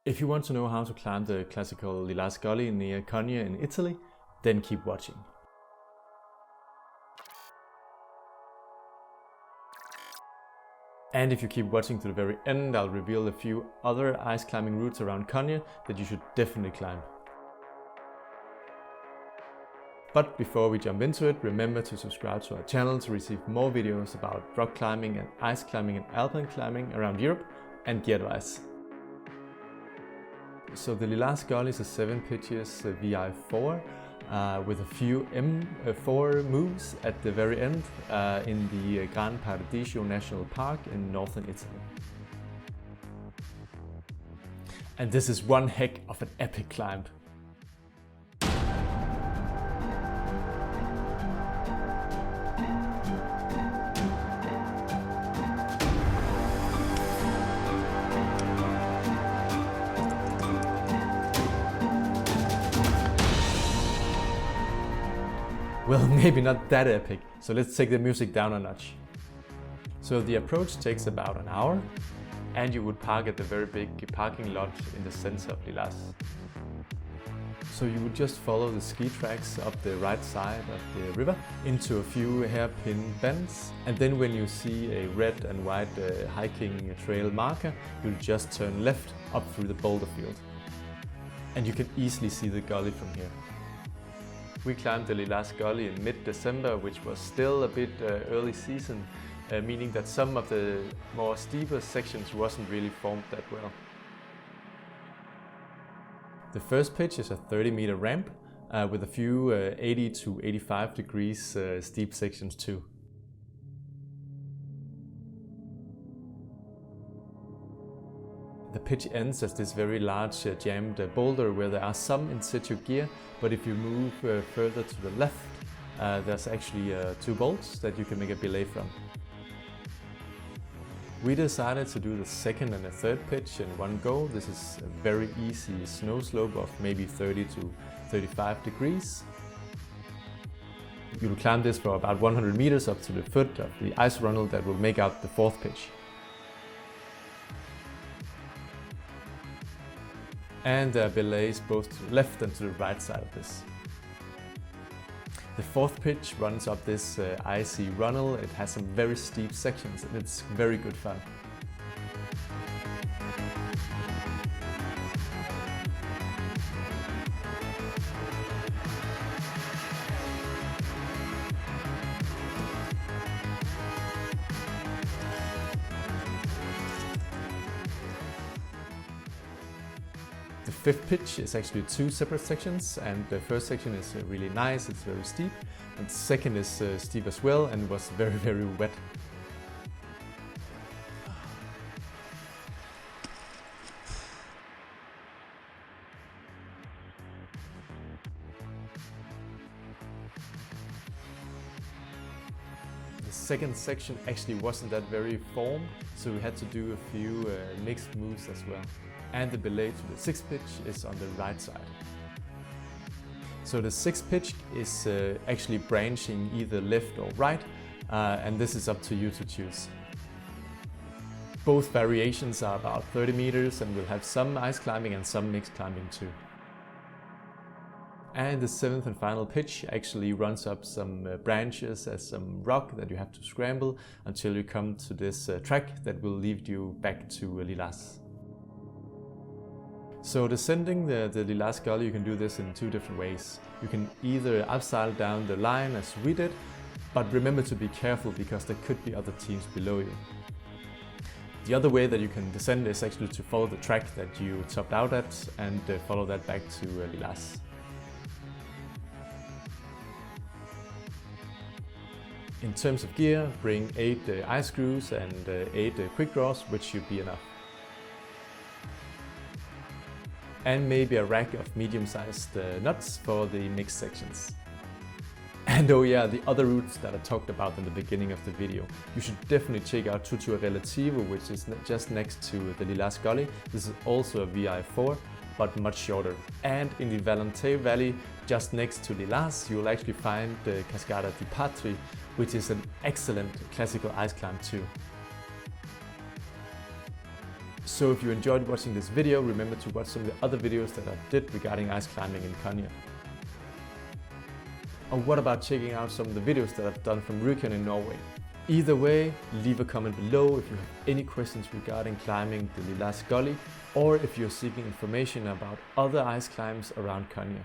If you want to know how to climb the classical Lillaz Gully near Cogne in Italy, then keep watching. And if you keep watching to the very end, I'll reveal a few other ice climbing routes around Cogne that you should definitely climb. But before we jump into it, remember to subscribe to our channel to receive more videos about rock climbing and ice climbing and alpine climbing around Europe and gear advice. So the Lillaz Gully is a 7 pitches WI4 with a few M4 moves at the very end in the Gran Paradiso National Park in northern Italy. And this is one heck of an epic climb. Well, maybe not that epic, so let's take the music down a notch. So the approach takes about an hour, and you would park at the very big parking lot in the center of Lillaz. So you would just follow the ski tracks up the right side of the river into a few hairpin bends, and then when you see a red and white hiking trail marker, you'll just turn left up through the boulder field. And you can easily see the gully from here. We climbed the Lillaz Gully in mid-December, which was still a bit early season, meaning that some of the more steeper sections wasn't really formed that well. The first pitch is a 30-meter ramp with a few 80 to 85 degrees steep sections too. The pitch ends as this very large jammed boulder where there are some in situ gear, but if you move further to the left, there's actually 2 bolts that you can make a belay from. We decided to do the second and the third pitch in one go. This is a very easy snow slope of maybe 30 to 35 degrees. You'll climb this for about 100 meters up to the foot of the ice runnel that will make out the fourth pitch. And there are belays both to the left and to the right side of this. The fourth pitch runs up this icy runnel. It has some very steep sections and it's very good fun. The fifth pitch is actually 2 separate sections, and the first section is really nice, it's very steep, and the second is steep as well and was very wet. The second section actually wasn't that very formed, so we had to do a few mixed moves as well. And the belay to the sixth pitch is on the right side. So the sixth pitch is actually branching either left or right, and this is up to you to choose. Both variations are about 30 meters and will have some ice climbing and some mixed climbing too. And the seventh and final pitch actually runs up some branches as some rock that you have to scramble until you come to this track that will lead you back to Lillaz. So descending the Lillaz Gully, you can do this in 2 different ways. You can either abseil down the line as we did, but remember to be careful because there could be other teams below you. The other way that you can descend is actually to follow the track that you topped out at and follow that back to Lillaz. In terms of gear, bring 8 ice screws and 8 quick draws, which should be enough. And maybe a rack of medium-sized nuts for the mixed sections. And oh yeah, the other routes that I talked about in the beginning of the video. You should definitely check out Tutor Relativo, which is just next to the Lillaz Gully. This is also a WI4, but much shorter. And in the Valeille Valley, just next to Lillaz, you will actually find the Cascada di Patri, which is an excellent classical ice climb too. So if you enjoyed watching this video, remember to watch some of the other videos that I did regarding ice climbing in Cogne. Or what about checking out some of the videos that I've done from Rjukan in Norway? Either way, leave a comment below if you have any questions regarding climbing the Lillaz Gully, or if you're seeking information about other ice climbs around Cogne.